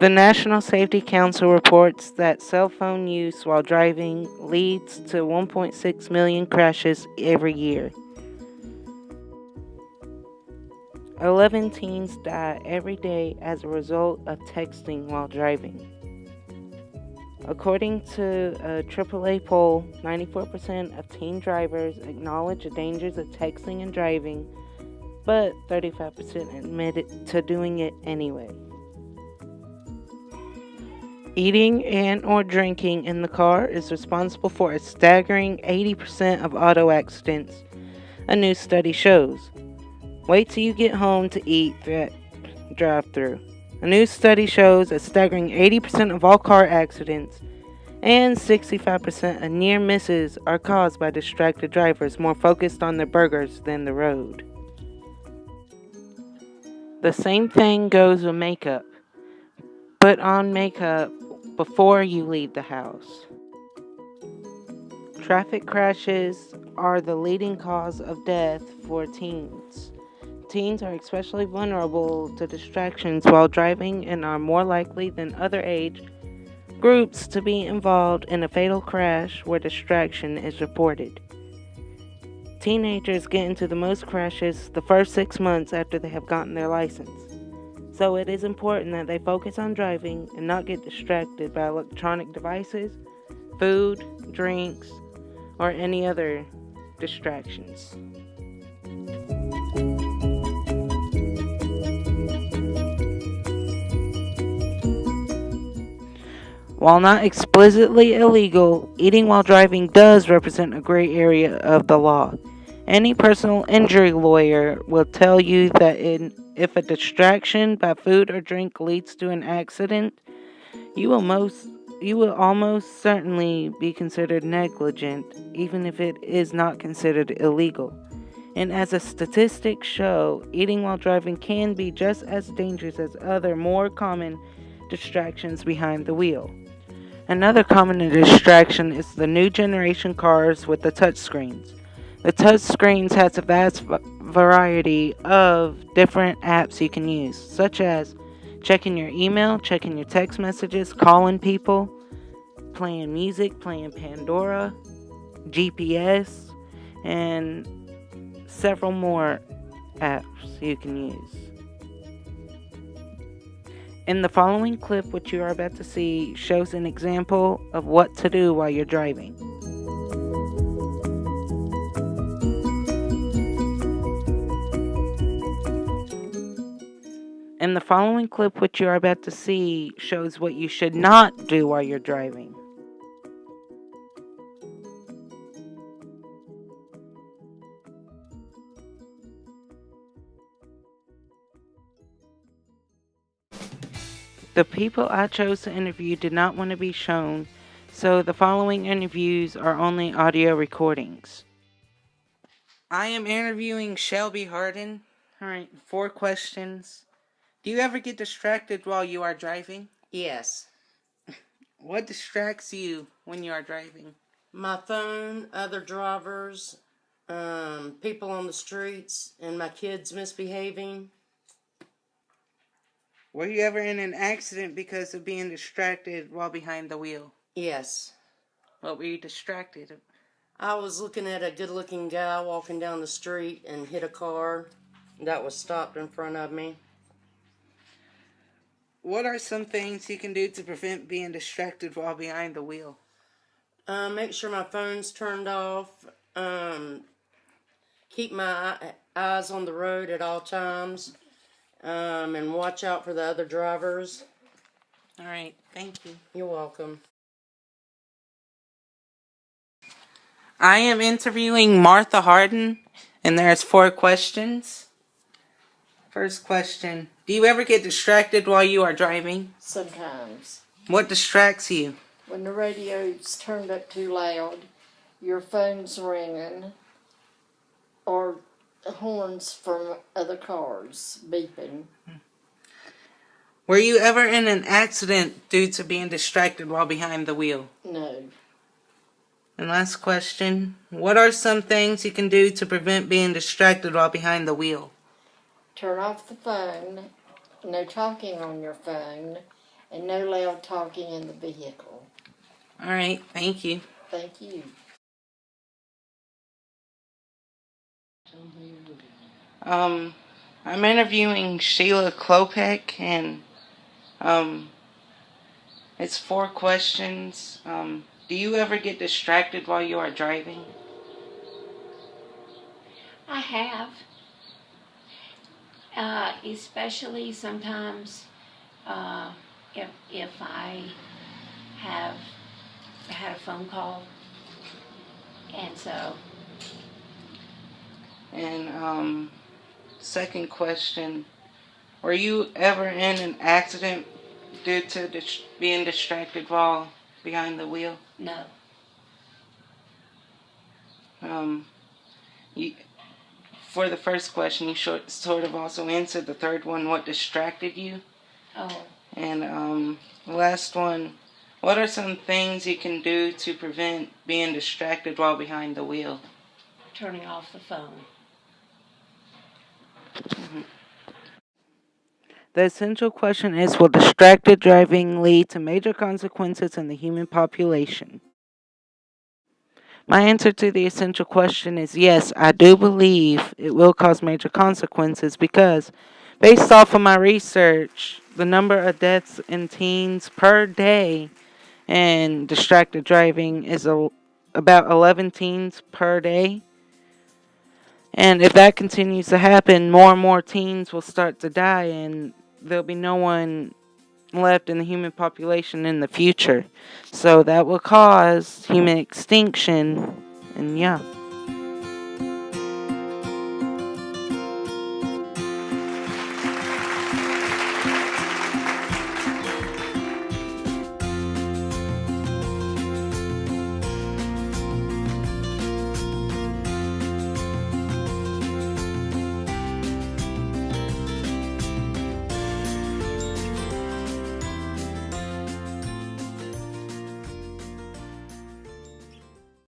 The National Safety Council reports that cell phone use while driving leads to 1.6 million crashes every year. 11 teens die every day as a result of texting while driving. According to a AAA poll, 94% of teen drivers acknowledge the dangers of texting and driving, but 35% admit to doing it anyway. Eating and or drinking in the car is responsible for a staggering 80% of auto accidents, a new study shows. Wait till you get home to eat that drive-through. A new study shows a staggering 80% of all car accidents and 65% of near misses are caused by distracted drivers more focused on their burgers than the road. The same thing goes with makeup. Put on makeup before you leave the house. Traffic crashes are the leading cause of death for teens. Teens are especially vulnerable to distractions while driving and are more likely than other age groups to be involved in a fatal crash where distraction is reported. Teenagers get into the most crashes the first 6 months after they have gotten their license. So it is important that they focus on driving and not get distracted by electronic devices, food, drinks, or any other distractions. While not explicitly illegal, eating while driving does represent a gray area of the law. Any personal injury lawyer will tell you that if a distraction by food or drink leads to an accident, you will almost certainly be considered negligent, even if it is not considered illegal. And as a statistics show, eating while driving can be just as dangerous as other more common distractions behind the wheel. Another common distraction is the new generation cars with the touchscreens. The touchscreens has a vast variety of different apps you can use, such as checking your email, checking your text messages, calling people, playing music, playing Pandora, GPS, and several more apps you can use. In the following clip, which you are about to see, shows an example of what to do while you're driving. In the following clip, which you are about to see, shows what you should not do while you're driving. The people I chose to interview did not want to be shown, so the following interviews are only audio recordings. I am interviewing Shelby Harden. Alright, 4 questions. Do you ever get distracted while you are driving? Yes. What distracts you when you are driving? My phone, other drivers, people on the streets, and my kids misbehaving. Were you ever in an accident because of being distracted while behind the wheel? Yes. What were you distracted of? I was looking at a good-looking guy walking down the street and hit a car that was stopped in front of me. What are some things you can do to prevent being distracted while behind the wheel? Make sure my phone's turned off. Keep my eyes on the road at all times. And watch out for the other drivers. Alright, thank you. You're welcome. I am interviewing Martha Harden, and there's 4 questions. First question, do you ever get distracted while you are driving? Sometimes. What distracts you? When the radio's turned up too loud, your phone's ringing, or horns from other cars beeping. Were you ever in an accident due to being distracted while behind the wheel? No. And last question, what are some things you can do to prevent being distracted while behind the wheel? Turn off the phone, no talking on your phone, and no loud talking in the vehicle. All right, thank you. Thank you. I'm interviewing Sheila Klopek, and it's 4 questions. Do you ever get distracted while you are driving? I have, especially sometimes if I have had a phone call, and so And second question, were you ever in an accident due to being distracted while behind the wheel? no. You, for the first question, you sort of also answered the third one, what distracted you? Oh, And the last one, what are some things you can do to prevent being distracted while behind the wheel? turning off the phone. The essential question is, will distracted driving lead to major consequences in the human population? My answer to the essential question is yes, I do believe it will cause major consequences because, based off of my research, the number of deaths in teens per day and distracted driving is about 11 teens per day. And if that continues to happen, more and more teens will start to die, and there'll be no one left in the human population in the future. So that will cause human extinction, and yeah.